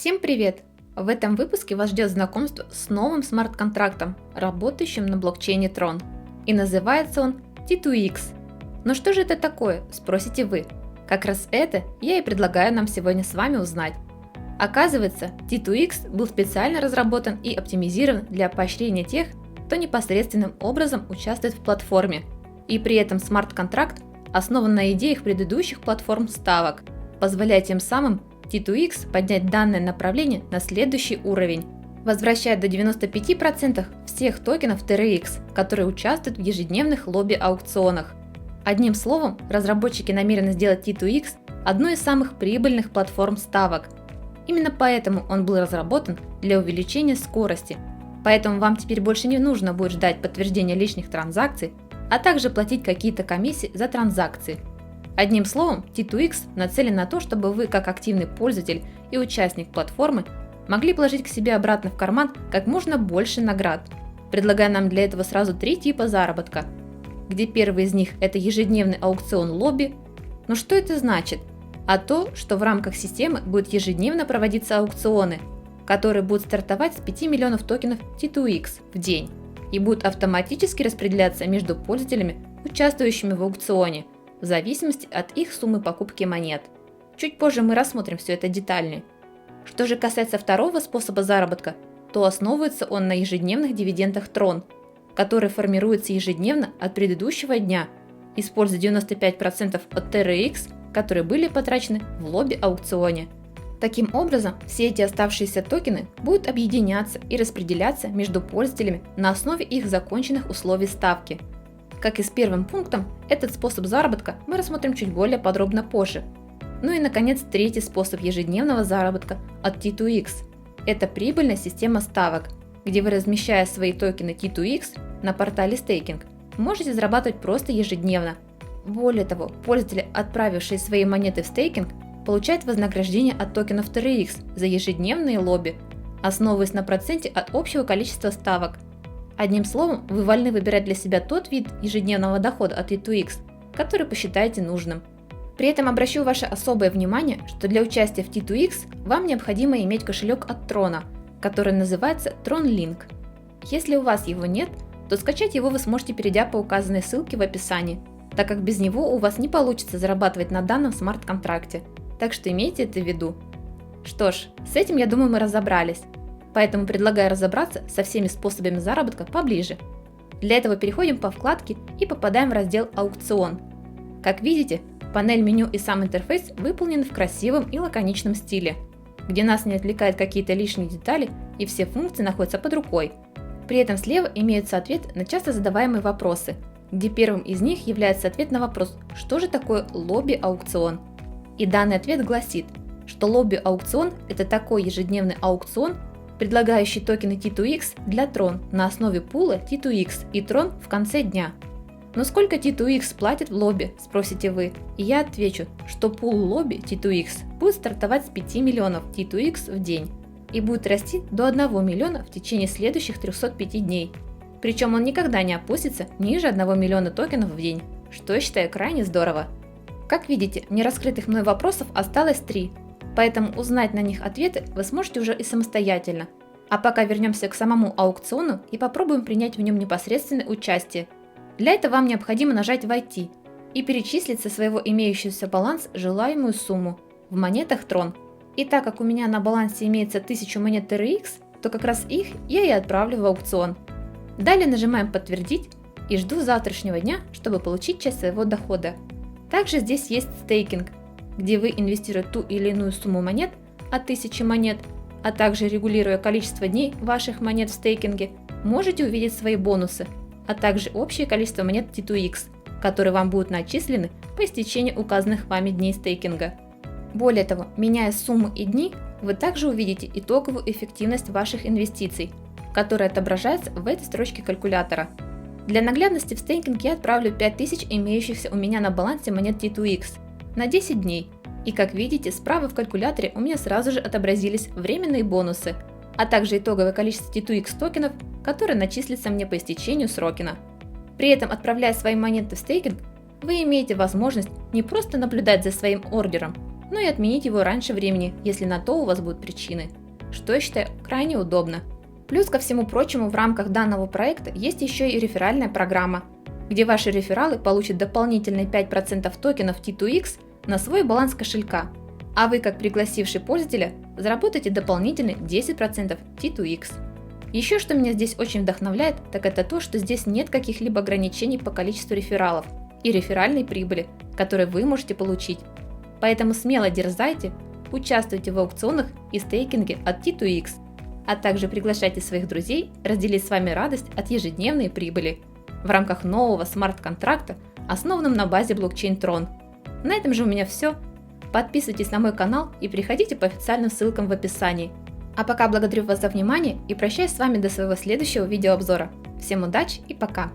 Всем привет! В этом выпуске вас ждет знакомство с новым смарт-контрактом, работающим на блокчейне Tron. И называется он T2X. Но что же это такое, спросите вы? Как раз это я и предлагаю нам сегодня с вами узнать. Оказывается, T2X был специально разработан и оптимизирован для поощрения тех, кто непосредственным образом участвует в платформе. И при этом смарт-контракт основан на идеях предыдущих платформ ставок, позволяя тем самым T2X поднять данное направление на следующий уровень, возвращая до 95% всех токенов TRX, которые участвуют в ежедневных лобби-аукционах. Одним словом, разработчики намерены сделать T2X одной из самых прибыльных платформ ставок. Именно поэтому он был разработан для увеличения скорости. Поэтому вам теперь больше не нужно будет ждать подтверждения лишних транзакций, а также платить какие-то комиссии за транзакции. Одним словом, T2X нацелен на то, чтобы вы, как активный пользователь и участник платформы, могли положить к себе обратно в карман как можно больше наград, предлагая нам для этого сразу 3 типа заработка, где первый из них – это ежедневный аукцион лобби. Но что это значит? А то, что в рамках системы будут ежедневно проводиться аукционы, которые будут стартовать с 5 миллионов токенов T2X в день и будут автоматически распределяться между пользователями, участвующими в аукционе, в зависимости от их суммы покупки монет. Чуть позже мы рассмотрим все это детальнее. Что же касается второго способа заработка, то основывается он на ежедневных дивидендах Tron, которые формируются ежедневно от предыдущего дня, используя 95% от TRX, которые были потрачены в лобби-аукционе. Таким образом, все эти оставшиеся токены будут объединяться и распределяться между пользователями на основе их законченных условий ставки. Как и с первым пунктом, этот способ заработка мы рассмотрим чуть более подробно позже. Ну и наконец третий способ ежедневного заработка от T2X. Это прибыльная система ставок, где вы, размещая свои токены T2X на портале стейкинг, можете зарабатывать просто ежедневно. Более того, пользователи, отправившие свои монеты в стейкинг, получают вознаграждение от токенов TRX за ежедневные лобби, основываясь на проценте от общего количества ставок. Одним словом, вы вольны выбирать для себя тот вид ежедневного дохода от T2X, который посчитаете нужным. При этом обращу ваше особое внимание, что для участия в T2X вам необходимо иметь кошелек от Tron, который называется TronLink. Если у вас его нет, то скачать его вы сможете, перейдя по указанной ссылке в описании, так как без него у вас не получится зарабатывать на данном смарт-контракте, так что имейте это в виду. Что ж, с этим, я думаю, мы разобрались. Поэтому предлагаю разобраться со всеми способами заработка поближе. Для этого переходим по вкладке и попадаем в раздел «Аукцион». Как видите, панель меню и сам интерфейс выполнены в красивом и лаконичном стиле, где нас не отвлекают какие-то лишние детали и все функции находятся под рукой. При этом слева имеются ответы на часто задаваемые вопросы, где первым из них является ответ на вопрос, что же такое лобби-аукцион. И данный ответ гласит, что лобби-аукцион – это такой ежедневный аукцион, предлагающий токены T2X для Tron на основе пула T2X и Tron в конце дня. Но сколько T2X платит в лобби, спросите вы? И я отвечу, что пул лобби T2X будет стартовать с 5 миллионов T2X в день и будет расти до 1 миллиона в течение следующих 305 дней. Причем он никогда не опустится ниже 1 миллиона токенов в день, что я считаю крайне здорово. Как видите, нераскрытых мной вопросов осталось 3. Поэтому узнать на них ответы вы сможете уже и самостоятельно. А пока вернемся к самому аукциону и попробуем принять в нем непосредственное участие. Для этого вам необходимо нажать «Войти» и перечислить со своего имеющегося баланса желаемую сумму в монетах Tron. И так как у меня на балансе имеется 1000 монет TRX, то как раз их я и отправлю в аукцион. Далее нажимаем «Подтвердить» и жду завтрашнего дня, чтобы получить часть своего дохода. Также здесь есть стейкинг, где вы, инвестируя ту или иную сумму монет от 1000 монет, а также регулируя количество дней ваших монет в стейкинге, можете увидеть свои бонусы, а также общее количество монет T2X, которые вам будут начислены по истечению указанных вами дней стейкинга. Более того, меняя сумму и дни, вы также увидите итоговую эффективность ваших инвестиций, которая отображается в этой строчке калькулятора. Для наглядности в стейкинг я отправлю 5000 имеющихся у меня на балансе монет T2X на 10 дней. И как видите, справа в калькуляторе у меня сразу же отобразились временные бонусы, а также итоговое количество T2X токенов, которые начислятся мне по истечению срокина. При этом, отправляя свои монеты в стейкинг, вы имеете возможность не просто наблюдать за своим ордером, но и отменить его раньше времени, если на то у вас будут причины, что я считаю крайне удобно. Плюс ко всему прочему в рамках данного проекта есть еще и реферальная программа, где ваши рефералы получат дополнительные 5% токенов T2X на свой баланс кошелька, а вы, как пригласивший пользователя, заработаете дополнительные 10% T2X. Еще что меня здесь очень вдохновляет, так это то, что здесь нет каких-либо ограничений по количеству рефералов и реферальной прибыли, которые вы можете получить. Поэтому смело дерзайте, участвуйте в аукционах и стейкинге от T2X, а также приглашайте своих друзей разделить с вами радость от ежедневной прибыли в рамках нового смарт-контракта, основанном на базе блокчейн Tron. На этом же у меня все. Подписывайтесь на мой канал и переходите по официальным ссылкам в описании. А пока благодарю вас за внимание и прощаюсь с вами до своего следующего видеообзора. Всем удачи и пока!